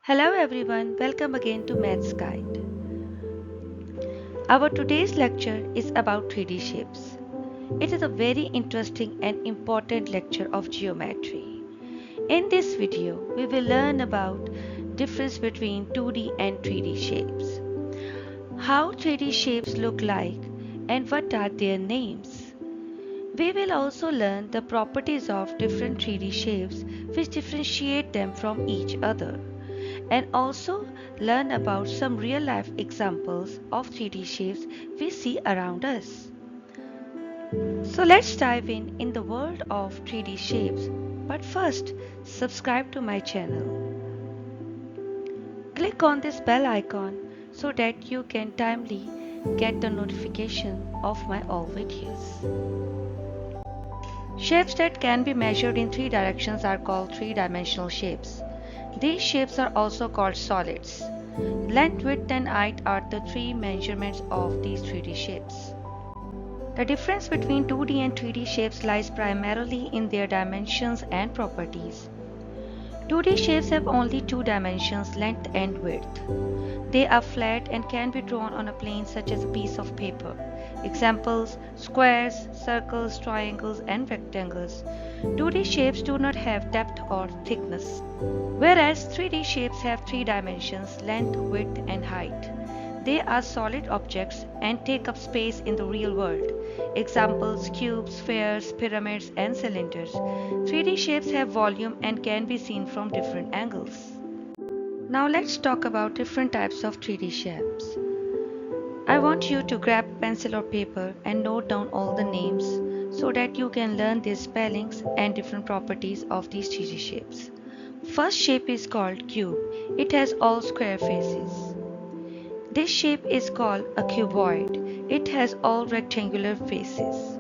Hello everyone, welcome again to Maths Guide. Our today's lecture is about 3D shapes. It is a very interesting and important lecture of geometry. In this video, we will learn about difference between 2D and 3D shapes, how 3D shapes look like and what are their names. We will also learn the properties of different 3D shapes which differentiate them from each other, and also learn about some real life examples of 3D shapes we see around us. So let's dive in the world of 3D shapes. But first, subscribe to my channel. Click on this bell icon so that you can timely get the notification of my all videos. Shapes that can be measured in 3 directions are called three-dimensional shapes. These shapes are also called solids. Length, width and height are the 3 measurements of these 3D shapes. The difference between 2D and 3D shapes lies primarily in their dimensions and properties. 2D shapes have only 2 dimensions, length and width. They are flat and can be drawn on a plane such as a piece of paper. Examples: squares, circles, triangles and rectangles. 2D shapes do not have depth or thickness, whereas 3D shapes have 3 dimensions, length, width and height. They are solid objects and take up space in the real world. Examples: cubes, spheres, pyramids and cylinders. 3D shapes have volume and can be seen from different angles. Now let's talk about different types of 3D shapes. I want you to grab a pencil or paper and note down all the names so that you can learn their spellings and different properties of these 3D shapes. First shape is called cube. It has all square faces. This shape is called a cuboid. It has all rectangular faces.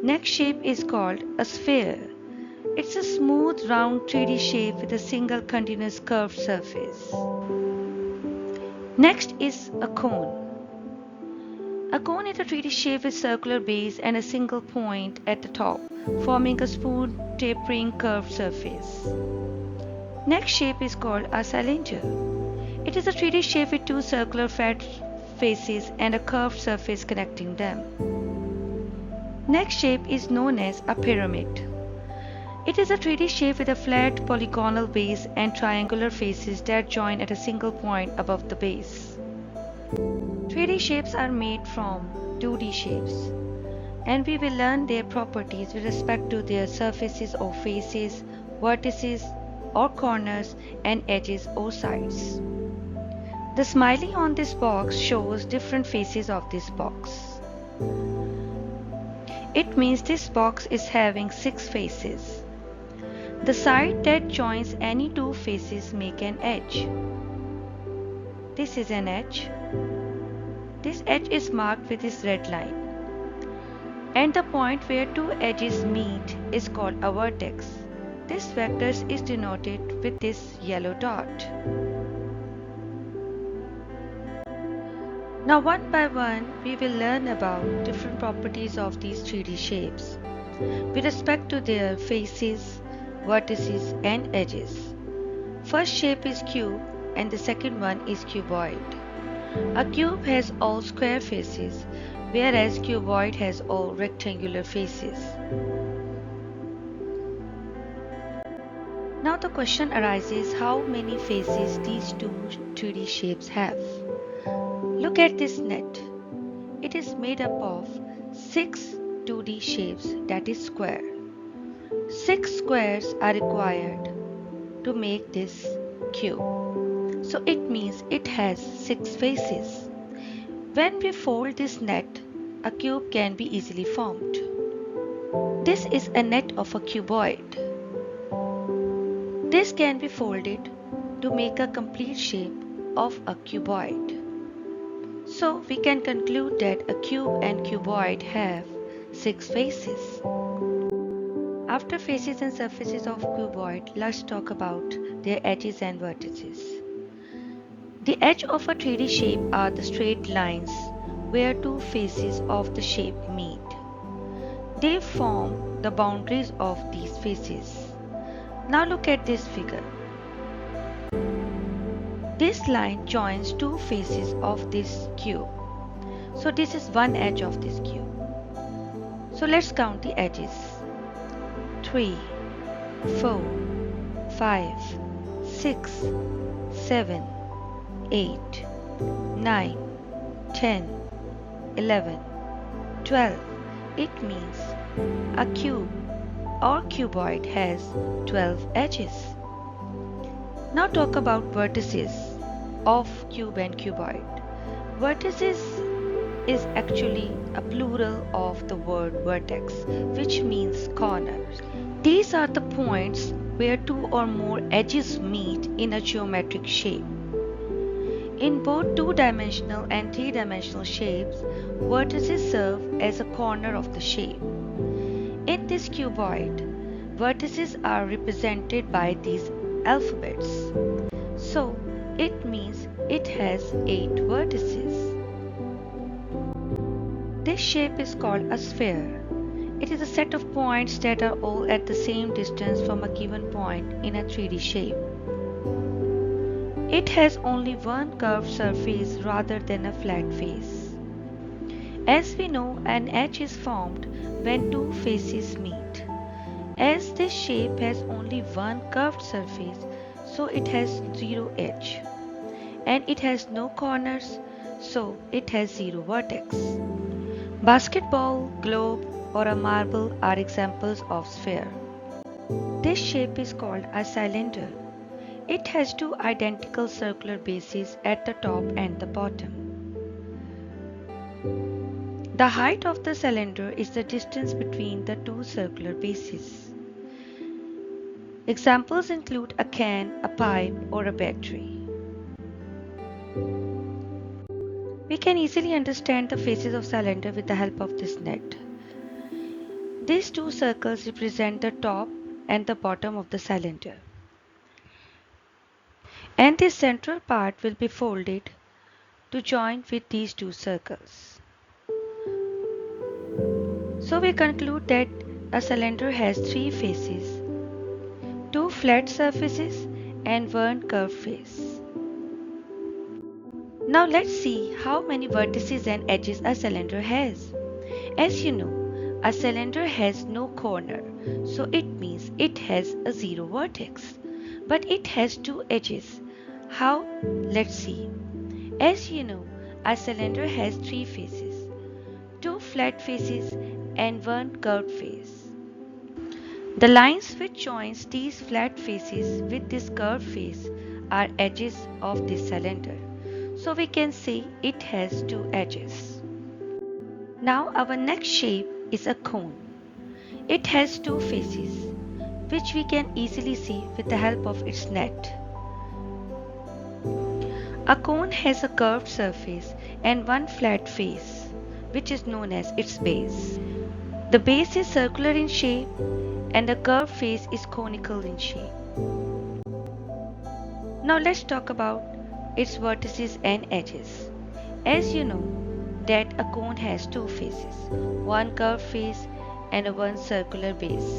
Next shape is called a sphere. It's a smooth, round 3D shape with a single continuous curved surface. Next is a cone. A cone is a 3D shape with circular base and a single point at the top, forming a smooth, tapering curved surface. Next shape is called a cylinder. It is a 3D shape with 2 circular flat faces and a curved surface connecting them. Next shape is known as a pyramid. It is a 3D shape with a flat polygonal base and triangular faces that join at a single point above the base. 3D shapes are made from 2D shapes, and we will learn their properties with respect to their surfaces or faces, vertices or corners, and edges or sides. The smiley on this box shows different faces of this box. It means this box is having 6 faces. The side that joins any 2 faces make an edge. This is an edge. This edge is marked with this red line. And the point where 2 edges meet is called a vertex. This vector is denoted with this yellow dot. Now one by one we will learn about different properties of these 3D shapes with respect to their faces, vertices and edges. First shape is cube and the second one is cuboid. A cube has all square faces, whereas cuboid has all rectangular faces. Now the question arises, how many faces these 2 3D shapes have? Look at this net. It is made up of 6 2D shapes, that is square. 6 squares are required to make this cube. So it means it has 6 faces. When we fold this net, a cube can be easily formed. This is a net of a cuboid. This can be folded to make a complete shape of a cuboid. So we can conclude that a cube and cuboid have 6 faces. After faces and surfaces of cuboid, let's talk about their edges and vertices. The edge of a 3D shape are the straight lines where 2 faces of the shape meet. They form the boundaries of these faces. Now look at this figure. This line joins two faces of this cube. So this is one edge of this cube. So let's count the edges. 3, 4, 5, 6, 7, 8, 9, 10, 11, 12. It means a cube or cuboid has 12 edges. Now talk about vertices of cube and cuboid. Vertices is actually a plural of the word vertex, which means corners. These are the points where two or more edges meet in a geometric shape. In both two-dimensional and three-dimensional shapes, vertices serve as a corner of the shape. In this cuboid, vertices are represented by these alphabets. So, it means it has 8 vertices. This shape is called a sphere. It is a set of points that are all at the same distance from a given point in a 3D shape. It has only one curved surface rather than a flat face. As we know, an edge is formed when two faces meet. As this shape has only one curved surface, so it has 0 edge. And it has no corners, so it has 0 vertex. Basketball, globe, or a marble are examples of sphere. This shape is called a cylinder. It has two identical circular bases at the top and the bottom. The height of the cylinder is the distance between the two circular bases. Examples include a can, a pipe, or a battery. We can easily understand the faces of cylinder with the help of this net. These two circles represent the top and the bottom of the cylinder. And this central part will be folded to join with these two circles. So we conclude that a cylinder has 3 faces, 2 flat surfaces and 1 curved face. Now let's see how many vertices and edges a cylinder has. As you know, a cylinder has no corner, so it means it has a 0 vertex. But it has 2 edges. How? Let's see. As you know, a cylinder has 3 faces, 2 flat faces and 1 curved face. The lines which joins these flat faces with this curved face are edges of this cylinder. So we can say it has 2 edges. Now our next shape is a cone. It has 2 faces, which we can easily see with the help of its net. A cone has a curved surface and 1 flat face, which is known as its base. The base is circular in shape and the curved face is conical in shape. Now let's talk about its vertices and edges. As you know that a cone has 2 faces, 1 curved face and 1 circular base.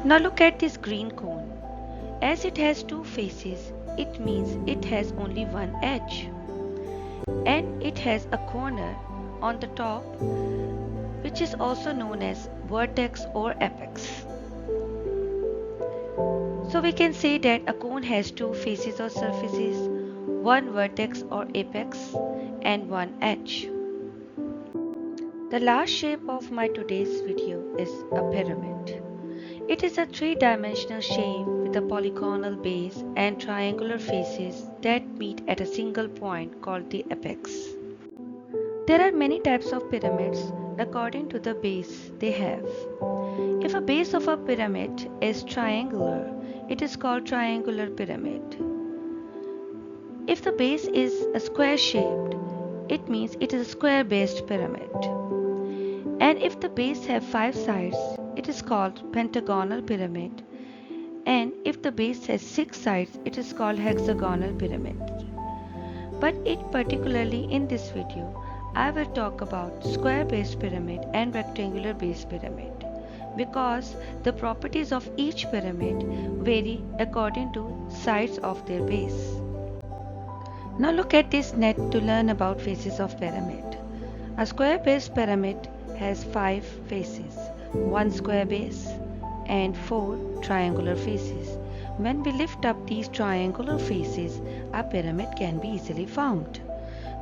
Now look at this green cone. As it has 2 faces, it means it has only 1 edge. And it has a corner on the top, which is also known as vertex or apex. So we can say that a cone has 2 faces or surfaces, 1 vertex or apex and 1 edge. The last shape of my today's video is a pyramid. It is a 3-dimensional shape with a polygonal base and triangular faces that meet at a single point called the apex. There are many types of pyramids according to the base they have. If a base of a pyramid is triangular, it is called triangular pyramid. If the base is a square shaped, it means it is a square based pyramid. And if the base have 5 sides, it is called pentagonal pyramid. And if the base has 6 sides, it is called hexagonal pyramid. But particularly in this video, I will talk about square based pyramid and rectangular based pyramid, because the properties of each pyramid vary according to sides of their base. Now look at this net to learn about faces of pyramid. A square base pyramid has 5 faces, 1 square base and 4 triangular faces. When we lift up these triangular faces, a pyramid can be easily found.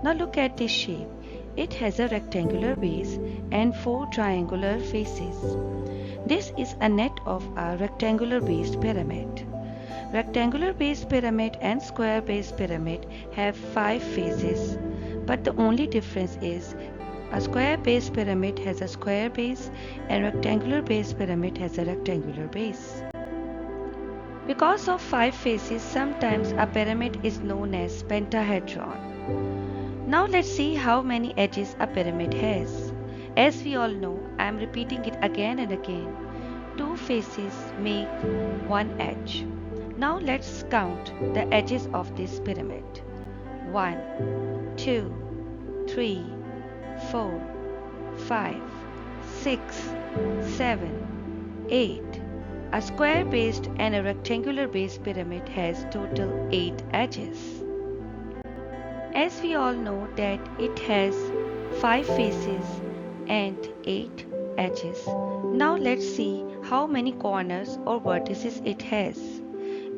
Now look at this shape. It has a rectangular base and 4 triangular faces. This is a net of a rectangular based pyramid. Rectangular based pyramid and square based pyramid have 5 faces, but the only difference is a square based pyramid has a square base and rectangular based pyramid has a rectangular base. Because of 5 faces, sometimes a pyramid is known as pentahedron. Now let's see how many edges a pyramid has. As we all know, I am repeating it again and again. 2 faces make 1 edge. Now let's count the edges of this pyramid. 1, 2, 3, 4, 5, 6, 7, 8. A square based and a rectangular based pyramid has total 8 edges. As we all know that it has 5 faces and 8 edges. Now let's see how many corners or vertices it has.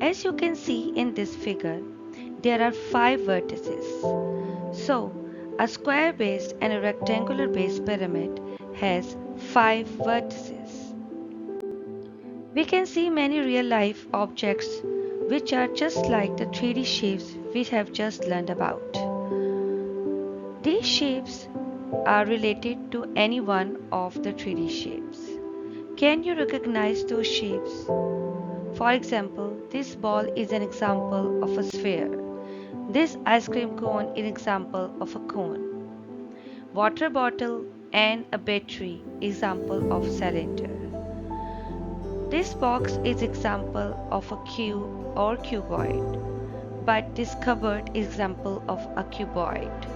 As you can see in this figure, there are 5 vertices. So, a square based and a rectangular based pyramid has 5 vertices. We can see many real life objects which are just like the 3D shapes we have just learned about. These shapes are related to any one of the 3D shapes. Can you recognize those shapes? For example, this ball is an example of a sphere. This ice cream cone is an example of a cone. Water bottle and a battery example of cylinder. This box is example of a cube or cuboid, but this cupboard is example of a cuboid.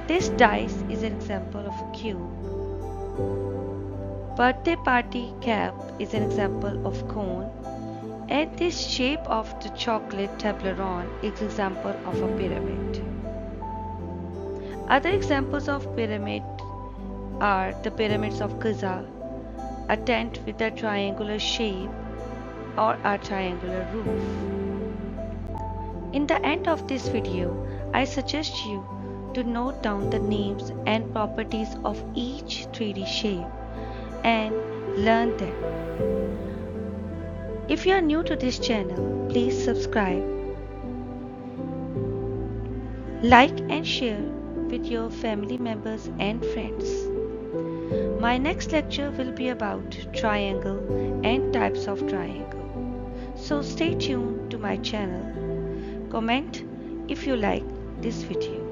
This dice is an example of a cube. Birthday party cap is an example of cone, and this shape of the chocolate Toblerone is example of a pyramid. Other examples of pyramid are the pyramids of Giza, a tent with a triangular shape or a triangular roof. In the end of this video, I suggest you to note down the names and properties of each 3D shape and learn them. If you are new to this channel, please subscribe, like and share with your family members and friends. My next lecture will be about triangle and types of triangle. So stay tuned to my channel. Comment if you like this video.